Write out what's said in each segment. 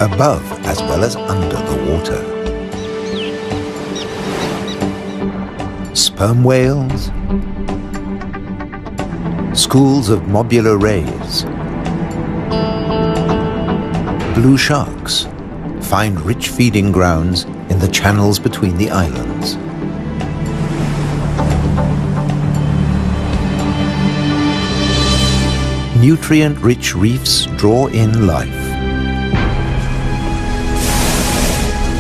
above as well as under the water. Sperm whales, schools of mobular rays, blue sharks find rich feeding grounds in the channels between the islands. Nutrient-rich reefs draw in life.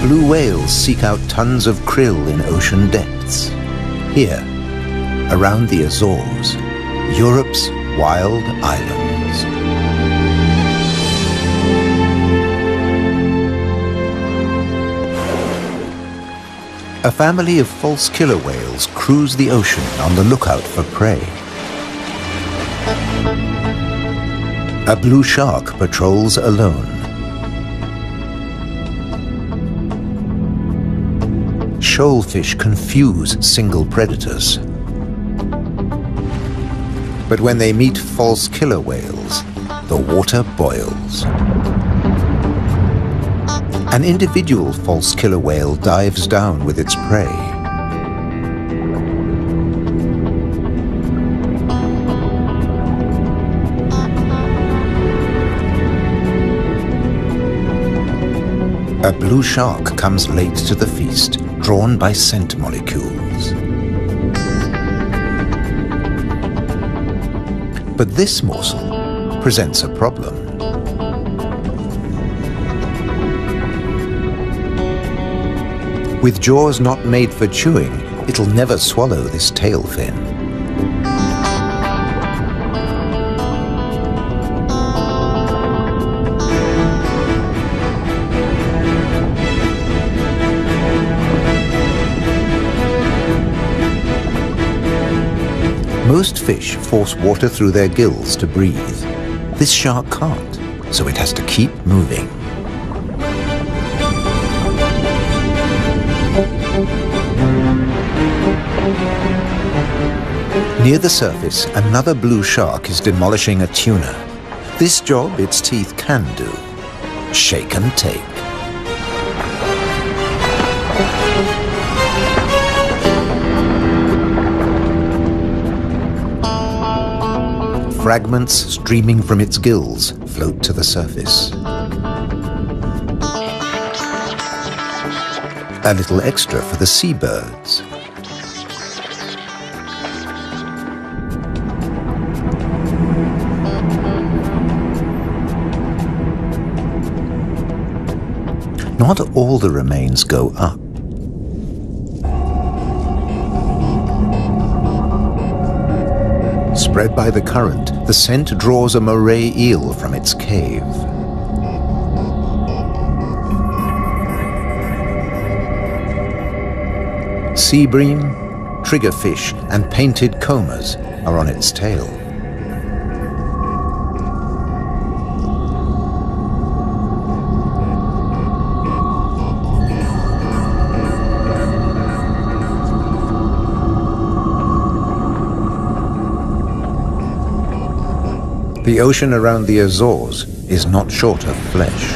Blue whales seek out tons of krill in ocean depths. Here, around the Azores, Europe's wild islands. A family of false killer whales cruise the ocean on the lookout for prey. A blue shark patrols alone. Shoalfish confuse single predators. But when they meet false killer whales, the water boils. An individual false killer whale dives down with its prey. A blue shark comes late to the feast, drawn by scent molecules. But this morsel presents a problem. With jaws not made for chewing, it'll never swallow this tail fin. Most fish force water through their gills to breathe. This shark can't, so it has to keep moving. Near the surface, another blue shark is demolishing a tuna. This job its teeth can do: shake and take. Fragments streaming from its gills float to the surface. A little extra for the seabirds. Not all the remains go up. Spread by the current, the scent draws a moray eel from its cave. Sea bream, triggerfish, and painted combers are on its tail. The ocean around the Azores is not short of flesh.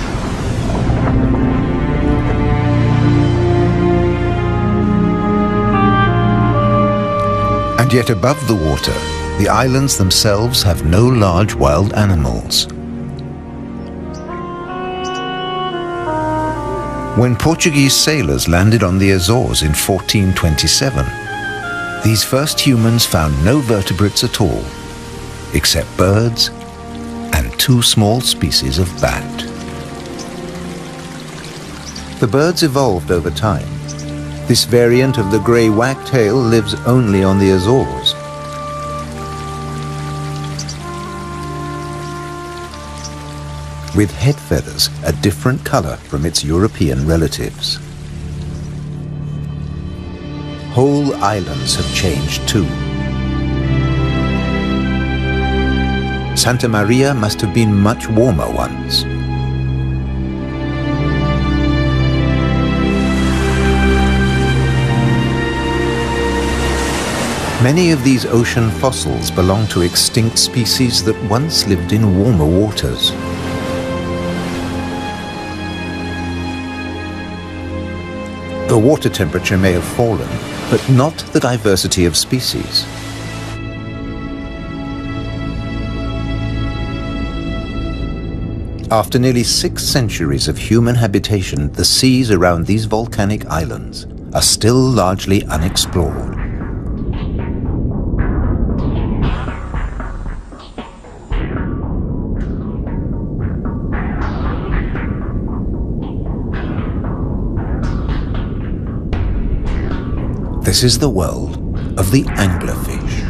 And yet above the water, the islands themselves have no large wild animals. When Portuguese sailors landed on the Azores in 1427, these first humans found no vertebrates at all, except birds and two small species of bat. The birds evolved over time. This variant of the grey wagtail lives only on the Azores. With head feathers a different colour from its European relatives. Whole islands have changed too. Santa Maria must have been much warmer once. Many of these ocean fossils belong to extinct species that once lived in warmer waters. The water temperature may have fallen, but not the diversity of species. After nearly 6 centuries of human habitation, the seas around these volcanic islands are still largely unexplored. This is the world of the anglerfish.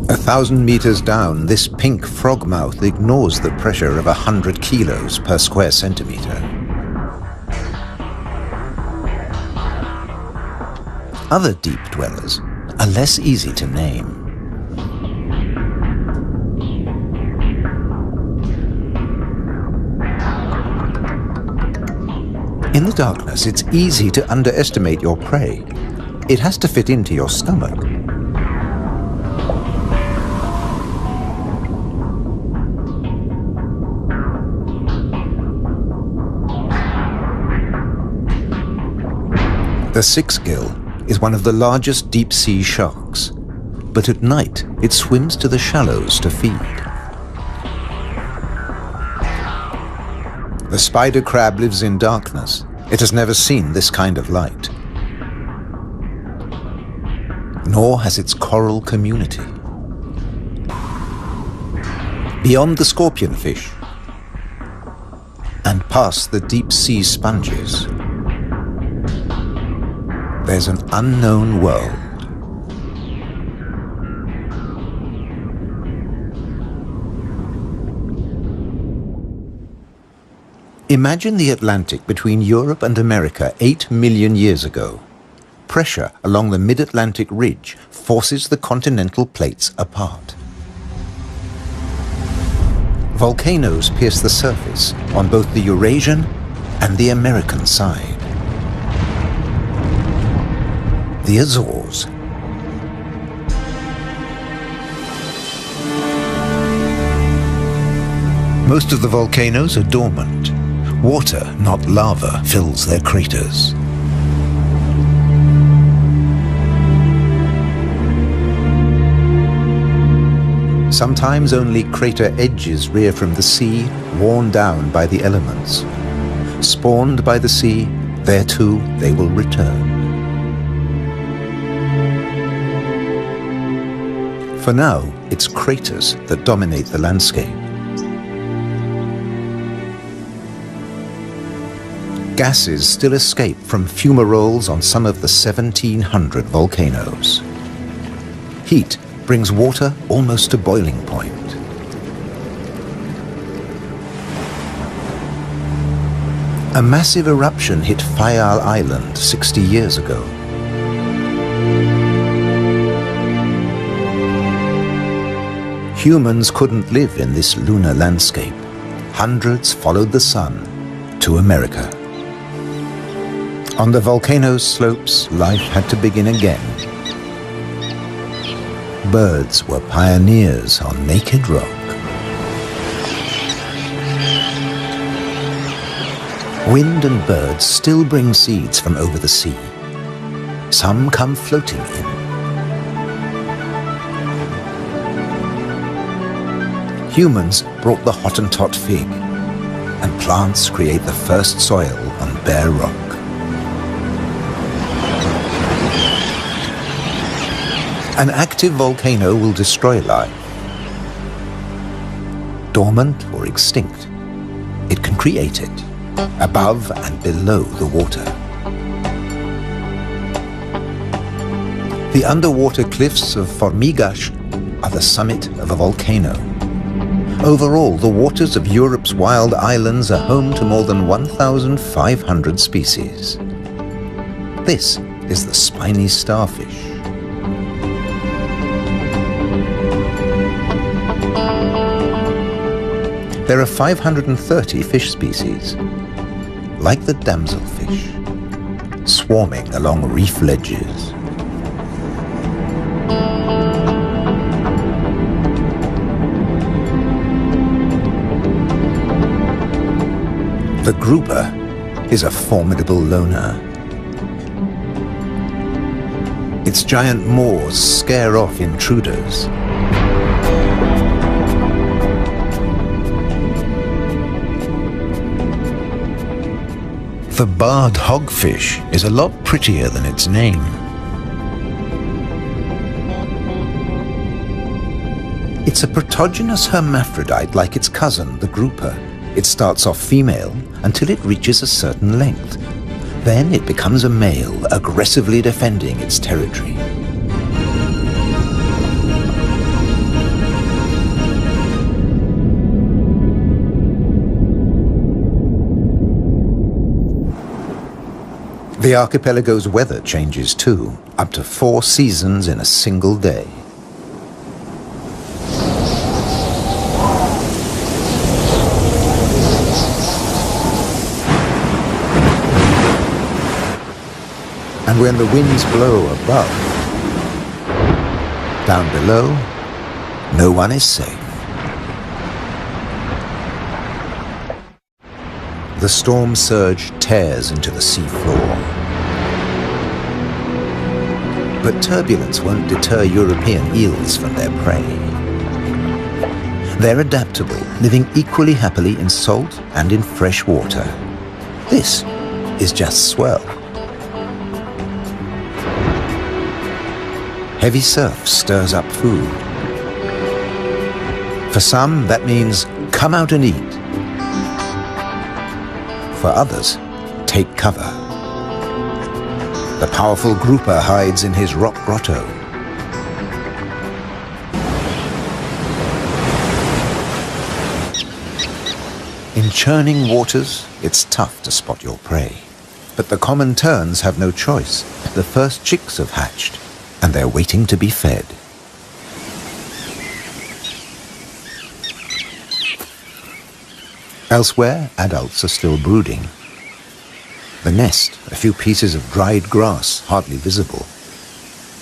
A 1,000 meters down, this pink frogmouth ignores the pressure of 100 kilos per square centimeter. Other deep dwellers are less easy to name. In the darkness, it's easy to underestimate your prey. It has to fit into your stomach. The six-gill is one of the largest deep-sea sharks, but at night it swims to the shallows to feed. The spider crab lives in darkness. It has never seen this kind of light. Nor has its coral community. Beyond the scorpionfish and past the deep-sea sponges, there's an unknown world. Imagine the Atlantic between Europe and America 8 million years ago. Pressure along the mid-Atlantic ridge forces the continental plates apart. Volcanoes pierce the surface on both the Eurasian and the American side. The Azores. Most of the volcanoes are dormant. Water, not lava, fills their craters. Sometimes only crater edges rear from the sea, worn down by the elements. Spawned by the sea, there too they will return. For now, it's craters that dominate the landscape. Gases still escape from fumaroles on some of the 1,700 volcanoes. Heat brings water almost to boiling point. A massive eruption hit Fayal Island 60 years ago. Humans couldn't live in this lunar landscape. Hundreds followed the sun to America. On the volcano's slopes, life had to begin again. Birds were pioneers on naked rock. Wind and birds still bring seeds from over the sea. Some come floating in. Humans brought the Hottentot fig, and plants create the first soil on bare rock. An active volcano will destroy life. Dormant or extinct, it can create it, above and below the water. The underwater cliffs of Formigas are the summit of a volcano. Overall, the waters of Europe's wild islands are home to more than 1,500 species. This is the spiny starfish. There are 530 fish species, like the damselfish, swarming along reef ledges. The grouper is a formidable loner. Its giant maws scare off intruders. The barred hogfish is a lot prettier than its name. It's a protogynous hermaphrodite like its cousin, the grouper. It starts off female until it reaches a certain length. Then it becomes a male, aggressively defending its territory. The archipelago's weather changes too, up to 4 seasons in a single day. And when the winds blow above, down below, no one is safe. The storm surge tears into the seafloor. But turbulence won't deter European eels from their prey. They're adaptable, living equally happily in salt and in fresh water. This is just swell. Heavy surf stirs up food. For some, that means come out and eat. For others, take cover. The powerful grouper hides in his rock grotto. In churning waters, it's tough to spot your prey. But the common terns have no choice. The first chicks have hatched, and they're waiting to be fed. Elsewhere, adults are still brooding. The nest, a few pieces of dried grass, hardly visible.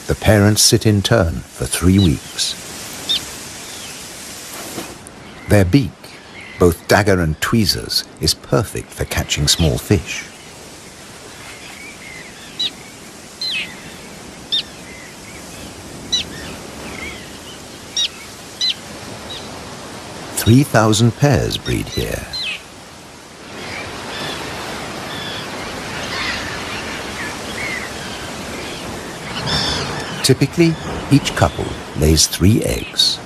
The parents sit in turn for 3 weeks. Their beak, both dagger and tweezers, is perfect for catching small fish. "3,000 pairs breed here." Typically, each couple lays 3 eggs.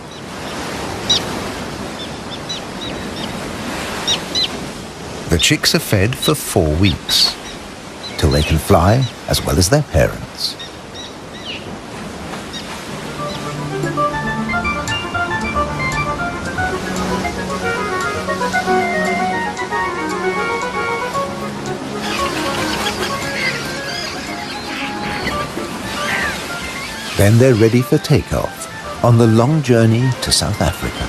The chicks are fed for 4 weeks, till they can fly as well as their parents. Then they're ready for takeoff on the long journey to South Africa.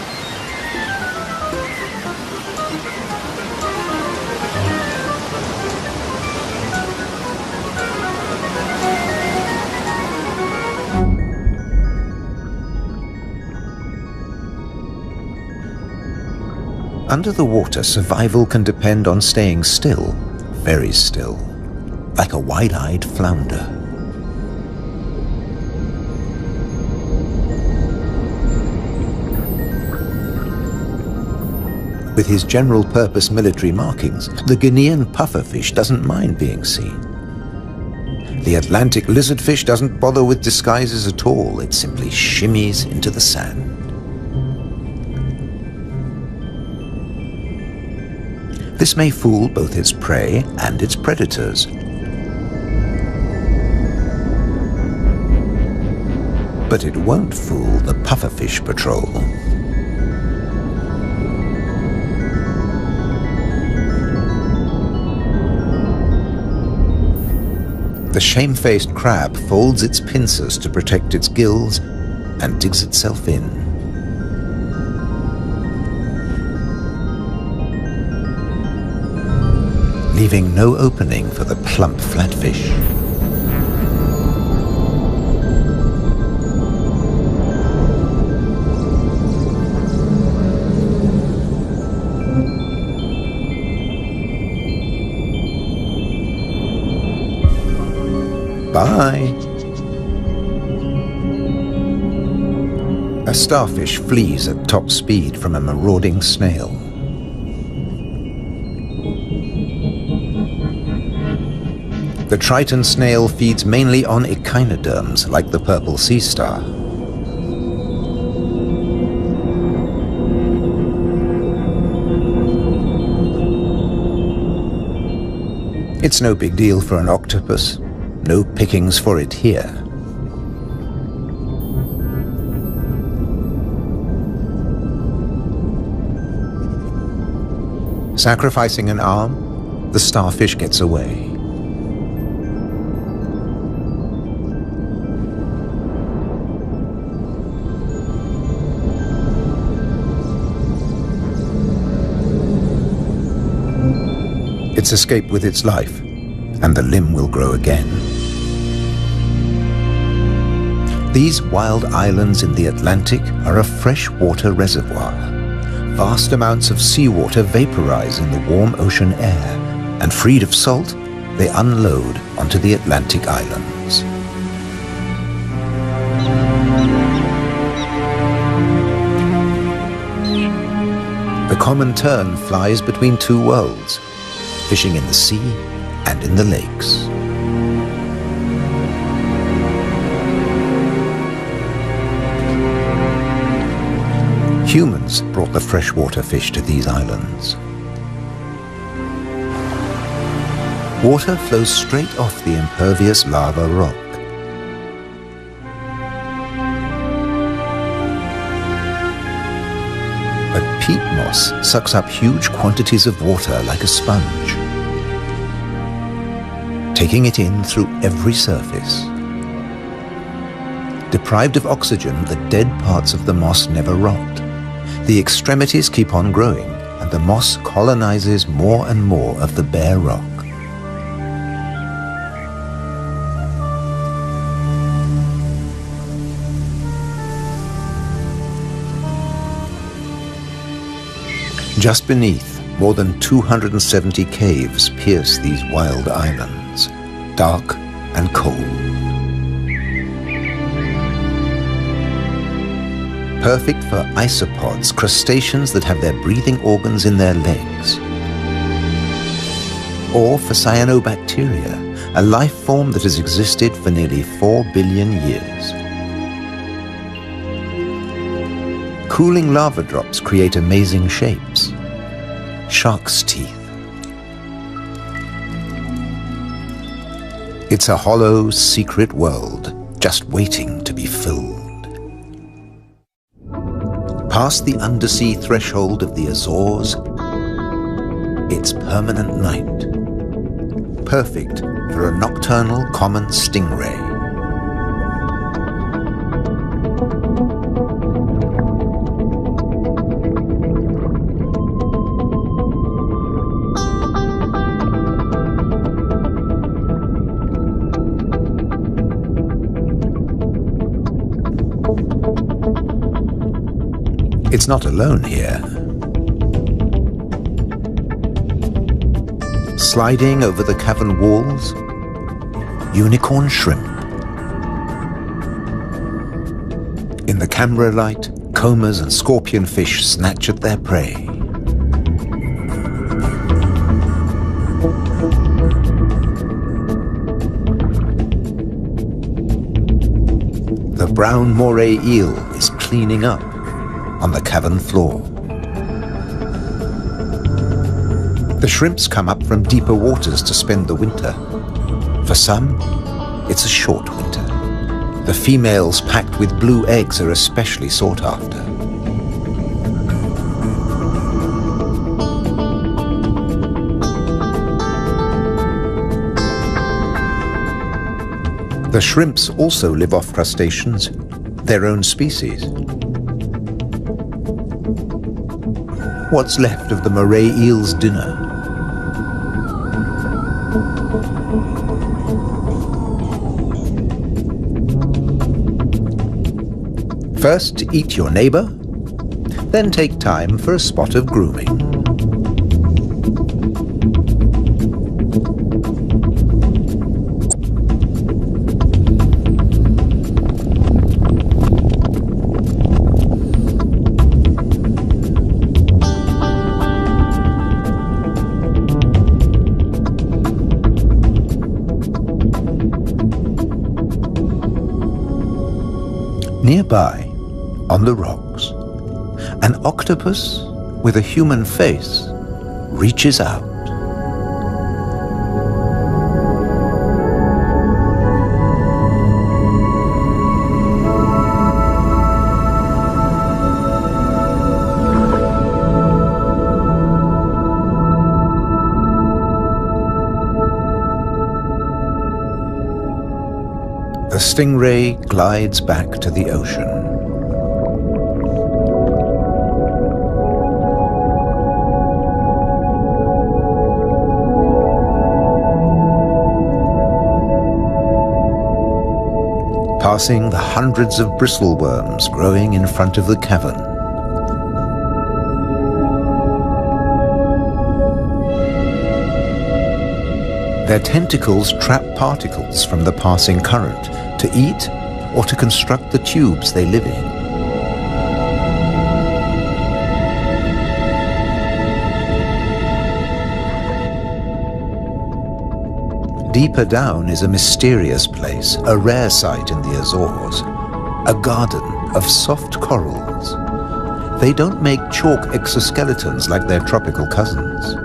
Under the water, survival can depend on staying still, very still, like a wide-eyed flounder. With his general-purpose military markings, the Guinean pufferfish doesn't mind being seen. The Atlantic lizardfish doesn't bother with disguises at all. It simply shimmies into the sand. This may fool both its prey and its predators. But it won't fool the pufferfish patrol. The shamefaced crab folds its pincers to protect its gills and digs itself in. Leaving no opening for the plump flatfish. Bye. A starfish flees at top speed from a marauding snail. The Triton snail feeds mainly on echinoderms like the purple sea star. It's no big deal for an octopus. No pickings for it here. Sacrificing an arm, the starfish gets away. It's escaped with its life, and the limb will grow again. These wild islands in the Atlantic are a freshwater reservoir. Vast amounts of seawater vaporize in the warm ocean air, and freed of salt, they unload onto the Atlantic islands. The common tern flies between two worlds, fishing in the sea and in the lakes. Humans brought the freshwater fish to these islands. Water flows straight off the impervious lava rock. But peat moss sucks up huge quantities of water like a sponge, taking it in through every surface. Deprived of oxygen, the dead parts of the moss never rot. The extremities keep on growing, and the moss colonizes more and more of the bare rock. Just beneath, more than 270 caves pierce these wild islands, dark and cold. Perfect for isopods, crustaceans that have their breathing organs in their legs. Or for cyanobacteria, a life form that has existed for nearly 4 billion years. Cooling lava drops create amazing shapes. Shark's teeth. It's a hollow, secret world, just waiting to be filled. Past the undersea threshold of the Azores, it's permanent night. Perfect for a nocturnal common stingray. It's not alone here. Sliding over the cavern walls, unicorn shrimp. In the camera light, combers and scorpionfish snatch at their prey. The brown moray eel is cleaning up on the cavern floor. The shrimps come up from deeper waters to spend the winter. For some, it's a short winter. The females packed with blue eggs are especially sought after. The shrimps also live off crustaceans, their own species. What's left of the moray eel's dinner? First, eat your neighbor, then take time for a spot of grooming. Nearby, on the rocks, an octopus with a human face reaches out. The stingray glides back to the ocean. Passing the hundreds of bristleworms growing in front of the cavern. Their tentacles trap particles from the passing current to eat or to construct the tubes they live in. Deeper down is a mysterious place, a rare sight in the Azores, a garden of soft corals. They don't make chalk exoskeletons like their tropical cousins.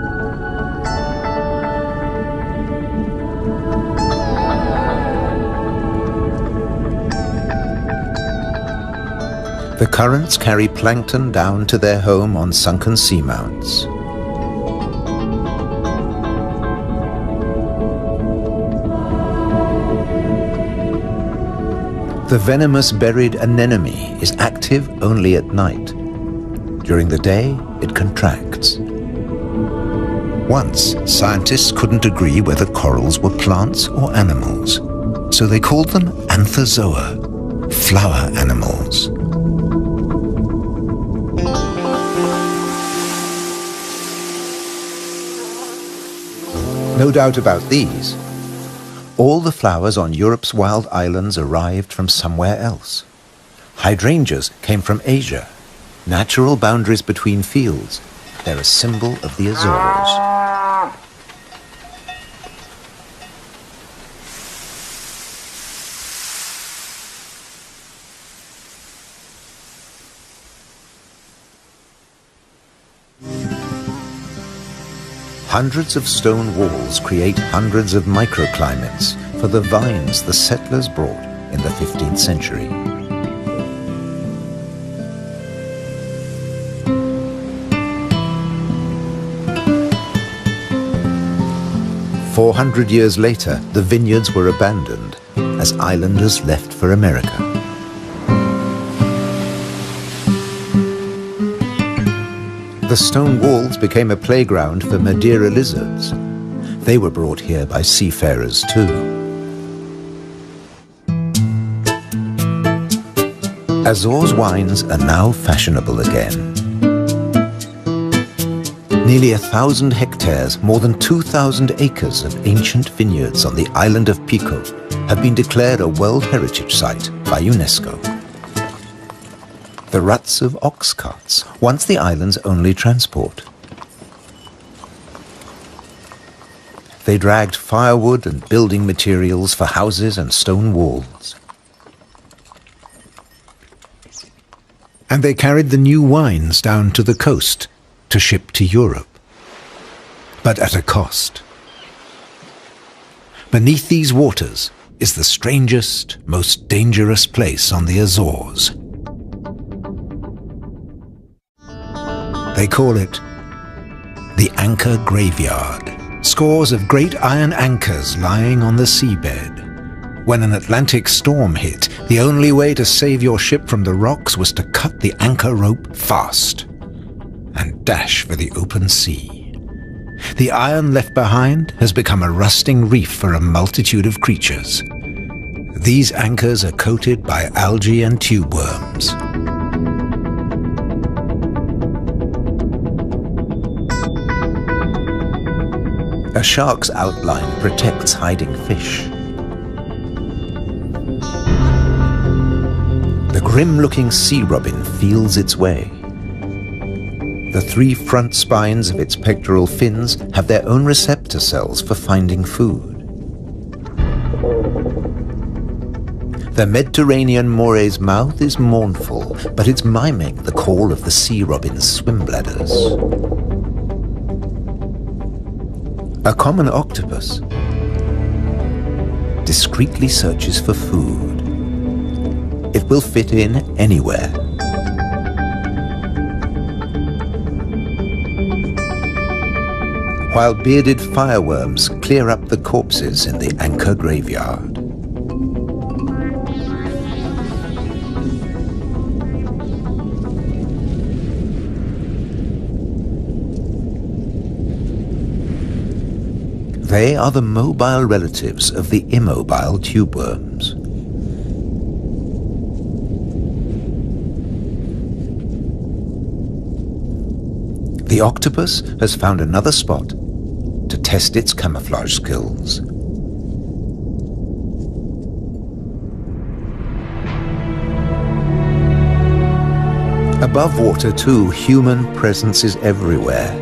The currents carry plankton down to their home on sunken seamounts. The venomous buried anemone is active only at night. During the day, it contracts. Once, scientists couldn't agree whether corals were plants or animals, so they called them anthozoa, flower animals. No doubt about these. All the flowers on Europe's wild islands arrived from somewhere else. Hydrangeas came from Asia. Natural boundaries between fields. They're a symbol of the Azores. Hundreds of stone walls create hundreds of microclimates for the vines the settlers brought in the 15th century. "400 years later, the vineyards were abandoned as islanders left for America. The stone walls became a playground for Madeira lizards. They were brought here by seafarers too. Azores wines are now fashionable again. Nearly 1,000 hectares, more than 2,000 acres of ancient vineyards on the island of Pico have been declared a World Heritage Site by UNESCO. The ruts of ox carts, once the island's only transport. They dragged firewood and building materials for houses and stone walls. And they carried the new wines down to the coast to ship to Europe, but at a cost. Beneath these waters is the strangest, most dangerous place on the Azores. They call it the Anchor Graveyard. Scores of great iron anchors lying on the seabed. When an Atlantic storm hit, the only way to save your ship from the rocks was to cut the anchor rope fast and dash for the open sea. The iron left behind has become a rusting reef for a multitude of creatures. These anchors are coated by algae and tube worms. A shark's outline protects hiding fish. The grim-looking sea robin feels its way. The 3 front spines of its pectoral fins have their own receptor cells for finding food. The Mediterranean moray's mouth is mournful, but it's miming the call of the sea robin's swim bladders. A common octopus discreetly searches for food. It will fit in anywhere. While bearded fireworms clear up the corpses in the anchor graveyard. They are the mobile relatives of the immobile tube worms. The octopus has found another spot to test its camouflage skills. Above water too, human presence is everywhere,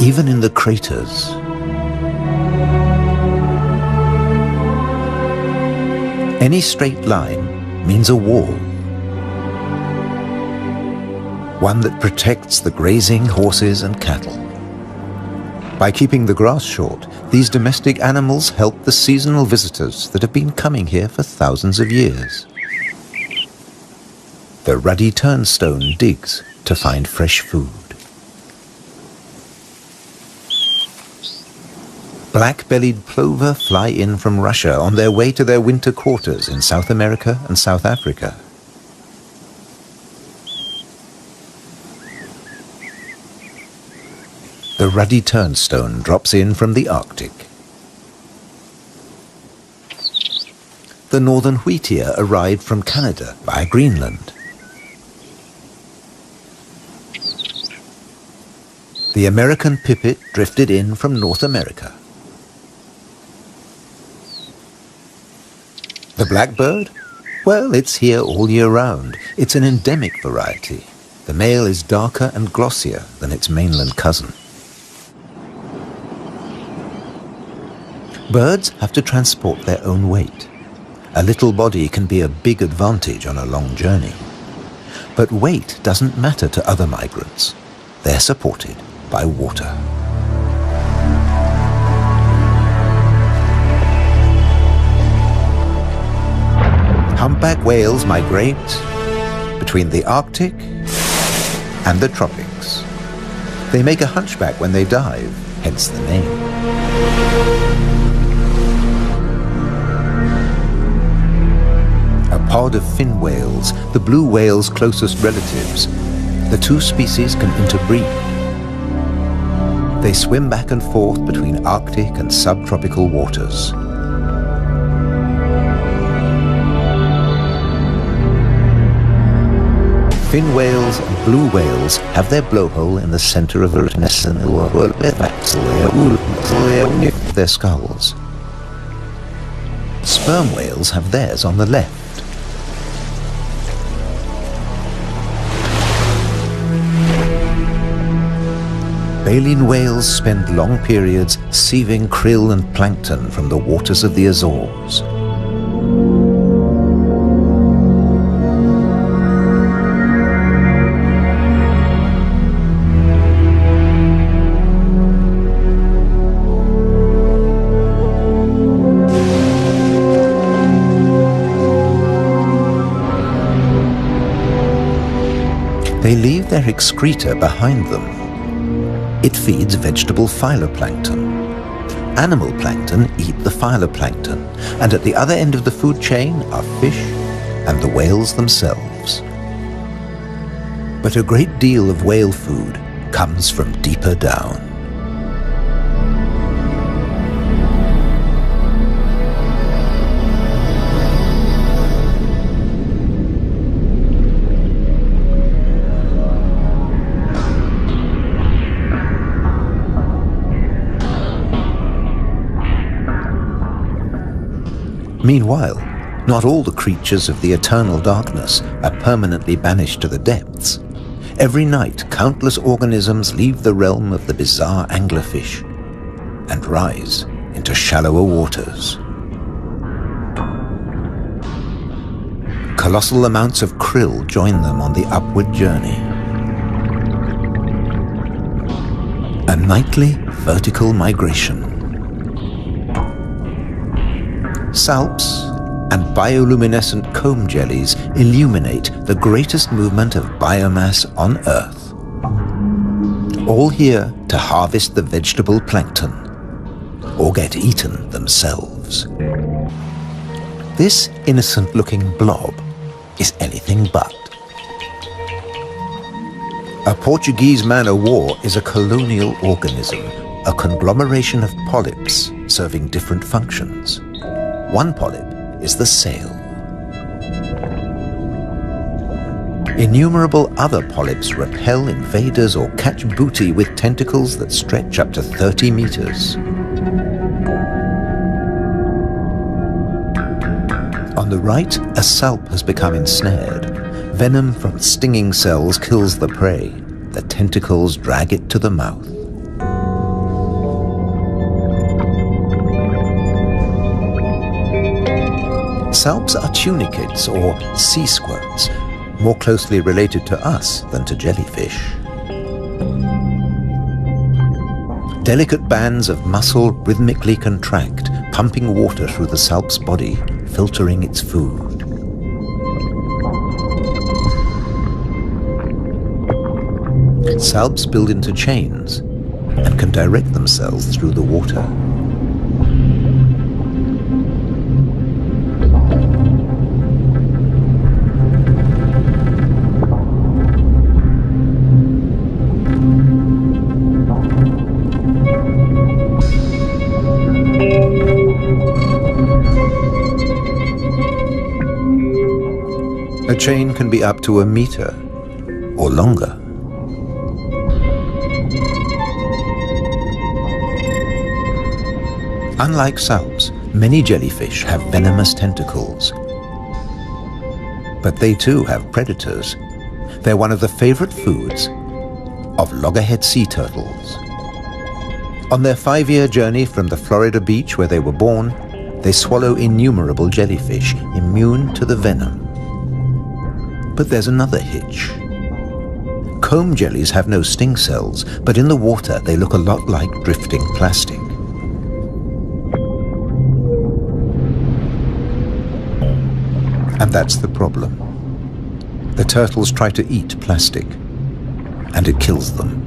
even in the craters. Any straight line means a wall, one that protects the grazing horses and cattle. By keeping the grass short, these domestic animals help the seasonal visitors that have been coming here for thousands of years. The ruddy turnstone digs to find fresh food. Black-bellied plover fly in from Russia on their way to their winter quarters in South America and South Africa. The ruddy turnstone drops in from the Arctic. The northern wheatear arrived from Canada via Greenland. The American pipit drifted in from North America. The blackbird? Well, it's here all year round. It's an endemic variety. The male is darker and glossier than its mainland cousin. Birds have to transport their own weight. A little body can be a big advantage on a long journey. But weight doesn't matter to other migrants. They're supported by water. Humpback whales migrate between the Arctic and the tropics. They make a hunchback when they dive, hence the name. A pod of fin whales, the blue whale's closest relatives. The two species can interbreed. They swim back and forth between Arctic and subtropical waters. Fin whales and blue whales have their blowhole in the center of their skulls. Sperm whales have theirs on the left. Baleen whales spend long periods sieving krill and plankton from the waters of the Azores. They leave their excreta behind them. It feeds vegetable phytoplankton. Animal plankton eat the phytoplankton, and at the other end of the food chain are fish and the whales themselves. But a great deal of whale food comes from deeper down. Meanwhile, not all the creatures of the eternal darkness are permanently banished to the depths. Every night, countless organisms leave the realm of the bizarre anglerfish and rise into shallower waters. colossal amounts of krill join them on the upward journey. A nightly vertical migration. Salps and bioluminescent comb jellies illuminate the greatest movement of biomass on Earth. All here to harvest the vegetable plankton or get eaten themselves. This innocent-looking blob is anything but. A Portuguese man-o'-war is a colonial organism, a conglomeration of polyps serving different functions. One polyp is the sail. Innumerable other polyps repel invaders or catch booty with tentacles that stretch up to 30 meters. On the right, a salp has become ensnared. Venom from stinging cells kills the prey. The tentacles drag it to the mouth. Salps are tunicates or sea squirts, more closely related to us than to jellyfish. Delicate bands of muscle rhythmically contract, pumping water through the salp's body, filtering its food. Salps build into chains and can direct themselves through the water. A chain can be up to a meter or longer. Unlike salps, many jellyfish have venomous tentacles. But they too have predators. They're one of the favorite foods of loggerhead sea turtles. On their 5-year journey from the Florida beach where they were born, they swallow innumerable jellyfish immune to the venom. But there's another hitch. Comb jellies have no sting cells, but in the water they look a lot like drifting plastic. And that's the problem. The turtles try to eat plastic, and it kills them.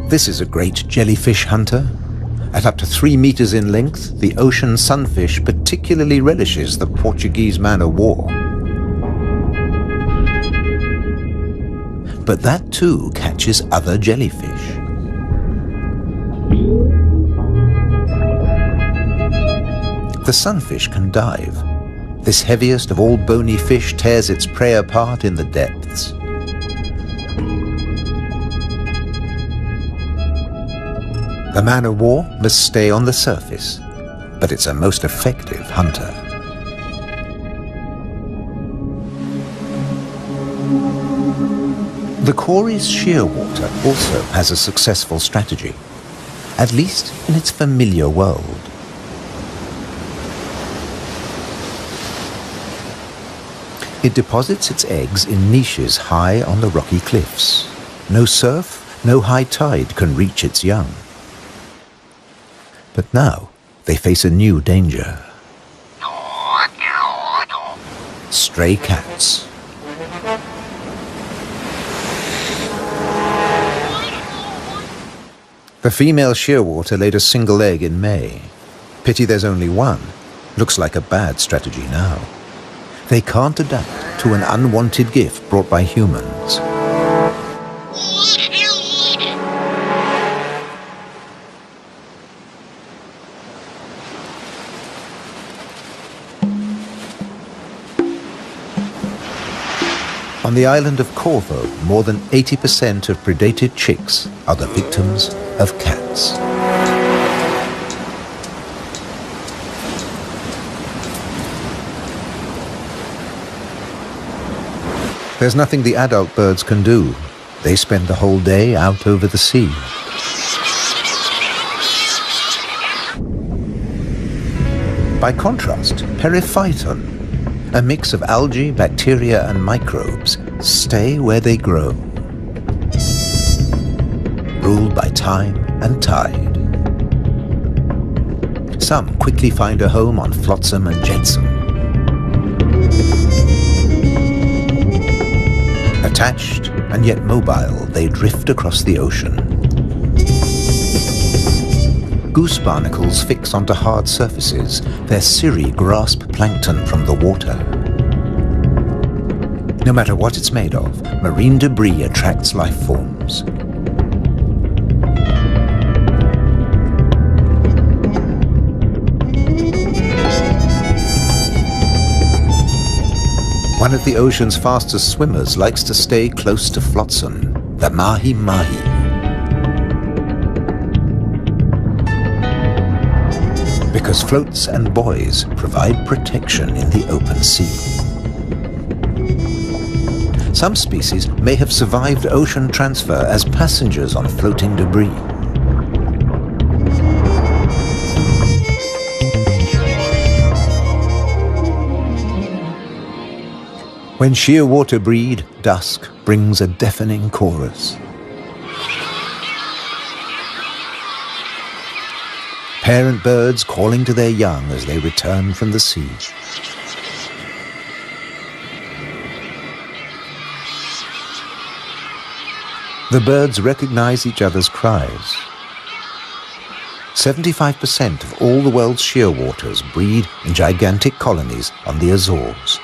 This is a great jellyfish hunter. At up to 3 meters in length, the ocean sunfish particularly relishes the Portuguese man-o'-war. But that too catches other jellyfish. The sunfish can dive. This heaviest of all bony fish tears its prey apart in the depths. The man-o'-war must stay on the surface, but it's a most effective hunter. The Cory's shearwater also has a successful strategy, at least in its familiar world. It deposits its eggs in niches high on the rocky cliffs. No surf, no high tide can reach its young. But now they face a new danger. Stray cats. The female shearwater laid a single egg in May. Pity there's only one. Looks like a bad strategy now. They can't adapt to an unwanted gift brought by humans. On the island of Corvo, more than 80% of predated chicks are the victims of cats. There's nothing the adult birds can do. They spend the whole day out over the sea. By contrast, periphyton, a mix of algae, bacteria and microbes, stay where they grow, ruled by time and tide. Some quickly find a home on flotsam and jetsam. Attached and yet mobile, they drift across the ocean. Goose barnacles fix onto hard surfaces. Their cirri grasp plankton from the water. No matter what it's made of, marine debris attracts life forms. One of the ocean's fastest swimmers likes to stay close to flotsam, the mahi-mahi. Because floats and buoys provide protection in the open sea. Some species may have survived ocean transfer as passengers on floating debris. When shearwater breed, dusk brings a deafening chorus. Parent birds calling to their young as they return from the sea. The birds recognize each other's cries. 75% of all the world's shearwaters breed in gigantic colonies on the Azores.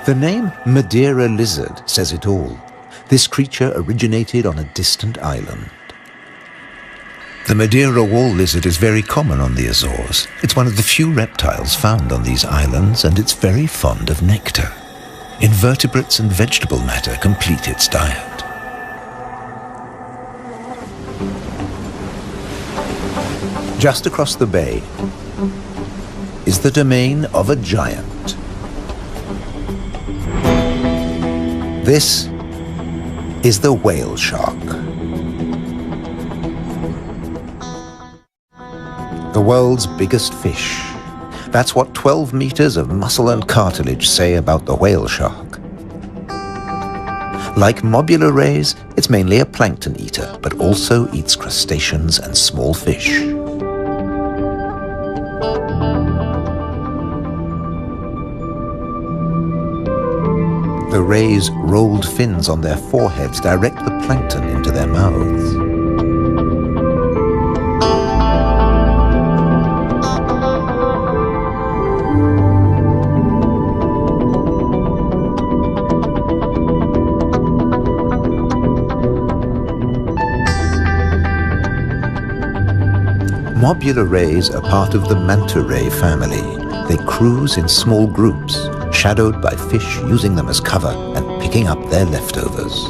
The name Madeira lizard says it all. This creature originated on a distant island. The Madeira wall lizard is very common on the Azores. It's one of the few reptiles found on these islands, and it's very fond of nectar. Invertebrates and vegetable matter complete its diet. Just across the bay is the domain of a giant. This is the whale shark. The world's biggest fish. That's what 12 meters of muscle and cartilage say about the whale shark. Like mobula rays, it's mainly a plankton eater, but also eats crustaceans and small fish. The rays' rolled fins on their foreheads direct the plankton into their mouths. Mobula rays are part of the manta ray family. They cruise in small groups, shadowed by fish using them as cover and picking up their leftovers.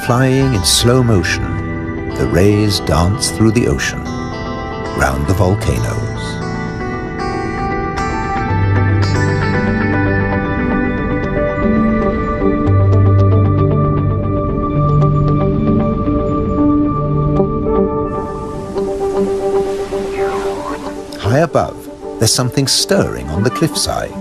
Flying in slow motion, the rays dance through the ocean, round the volcanoes. High above, there's something stirring on the cliffside.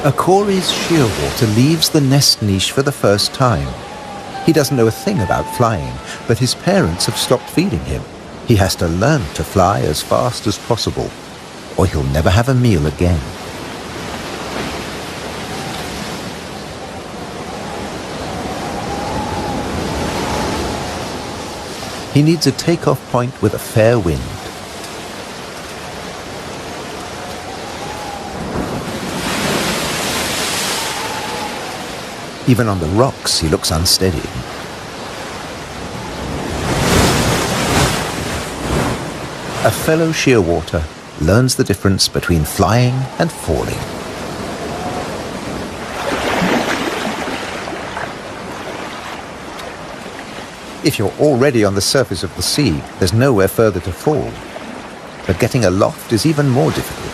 A Cory's shearwater leaves the nest niche for the first time. He doesn't know a thing about flying, but his parents have stopped feeding him. He has to learn to fly as fast as possible, or he'll never have a meal again. He needs a takeoff point with a fair wind. Even on the rocks, he looks unsteady. A fellow shearwater learns the difference between flying and falling. If you're already on the surface of the sea, there's nowhere further to fall. But getting aloft is even more difficult.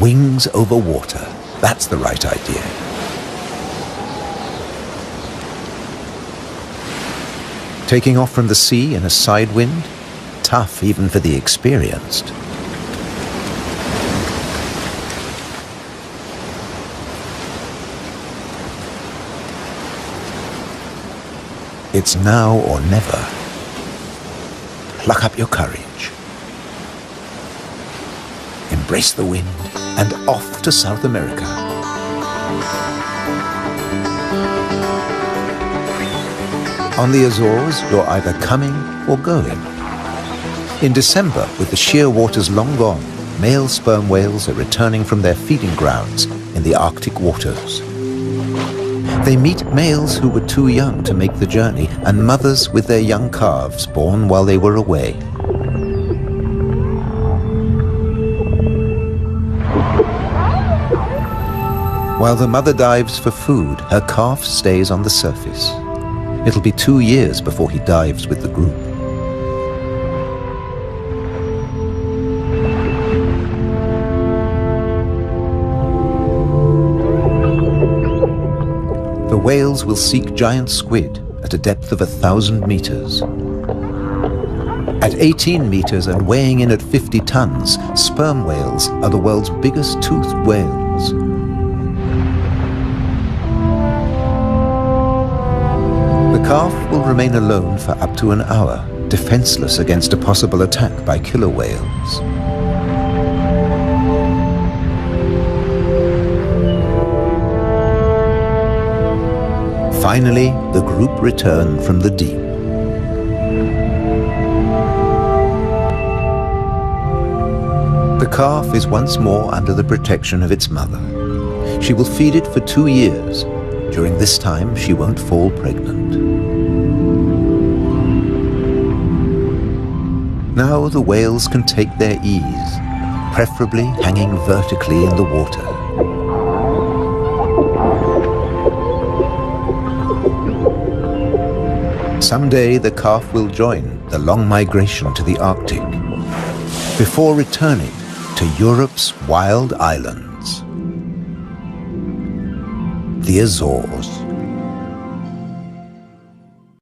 Wings over water. That's the right idea. Taking off from the sea in a side wind? Tough even for the experienced. It's now or never. Pluck up your courage. Embrace the wind and off to South America. On the Azores, you're either coming or going. In December, with the sheer waters long gone, male sperm whales are returning from their feeding grounds in the Arctic waters. They meet males who were too young to make the journey and mothers with their young calves born while they were away. While the mother dives for food, her calf stays on the surface. It'll be 2 years before he dives with the group. The whales will seek giant squid at a depth of 1,000 meters. At 18 meters and weighing in at 50 tons, sperm whales are the world's biggest toothed whales. The calf will remain alone for up to an hour, defenseless against a possible attack by killer whales. Finally, the group return from the deep. The calf is once more under the protection of its mother. She will feed it for 2 years. During this time, she won't fall pregnant. Now the whales can take their ease, preferably hanging vertically in the water. Someday the calf will join the long migration to the Arctic, before returning to Europe's wild islands, the Azores.